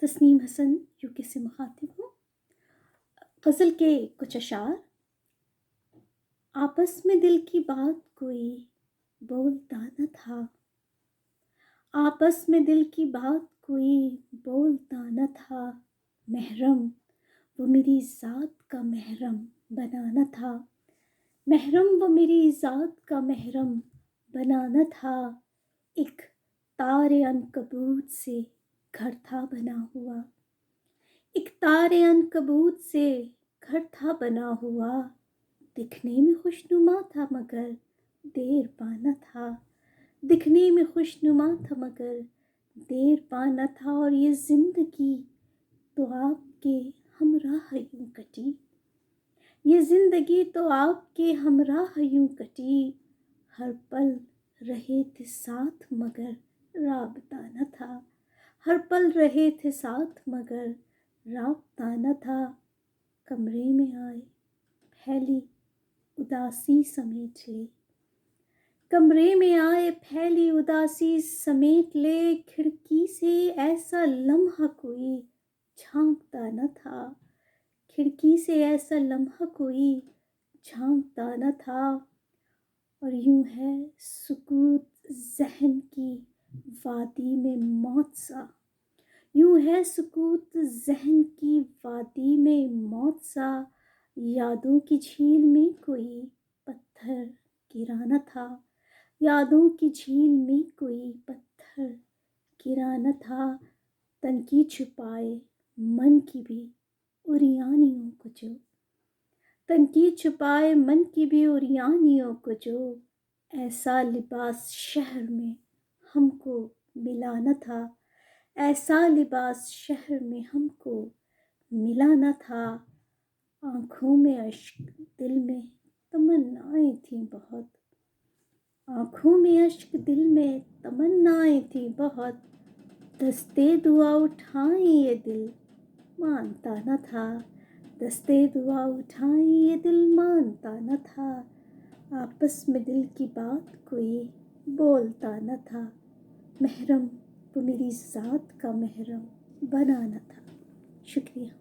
تسنیم حسن UK سے مخاطب ہوں۔ غزل کے کچھ اشعار۔ آپس میں دل کی بات کوئی بولتا نہ تھا، آپس میں دل کی بات کوئی بولتا نہ تھا، محرم وہ میری ذات کا محرم بنانا تھا، محرم وہ میری ذات کا محرم بنانا تھا، ایک تار عنکبوت سے گھر تھا بنا ہوا، ایک تار عنکبوت سے گھر تھا بنا ہوا، دکھنے میں خوشنما تھا مگر دیر پانا تھا، دکھنے میں خوشنما تھا مگر دیر پانا تھا، اور یہ زندگی تو آپ کے ہمراہ یوں کٹی، یہ زندگی تو آپ کے ہمراہ یوں کٹی، ہر پل رہے تھے ساتھ مگر رابطہ نہ تھا، ہر پل رہے تھے ساتھ مگر رابطہ نہ تھا، کمرے میں آئے پھیلی اداسی سمیٹ لے، کمرے میں آئے پھیلی اداسی سمیٹ لے، کھڑکی سے ایسا لمحہ کوئی جھانکتا نہ تھا، کھڑکی سے ایسا لمحہ کوئی جھانکتا نہ تھا، اور یوں ہے سکوت ذہن کی وادی میں موت سا، یوں ہے سکوت ذہن کی وادی میں موت سا، یادوں کی جھیل میں کوئی پتھر گرا نہ تھا، یادوں کی جھیل میں کوئی پتھر گرا نہ تھا، تن کی چھپائے من کی بھی عریانیوں کو جو، تن کی چھپائے من کی بھی عریانیوں کو جو، ایسا لباس شہر میں ہم کو ملا نہ تھا، ایسا لباس شہر میں ہم کو ملا نہ تھا، آنکھوں میں اشک دل میں تمنائیں تھیں بہت، آنکھوں میں اشک دل میں تمنائیں تھیں بہت، دستے دعا اٹھائیں یہ دل مانتا نہ تھا، دستے دعا اٹھائیں یہ دل مانتا نہ تھا، آپس میں دل کی بات کوئی بولتا نہ تھا، محرم وہ میری ذات کا محرم بنانا تھا۔ شکریہ۔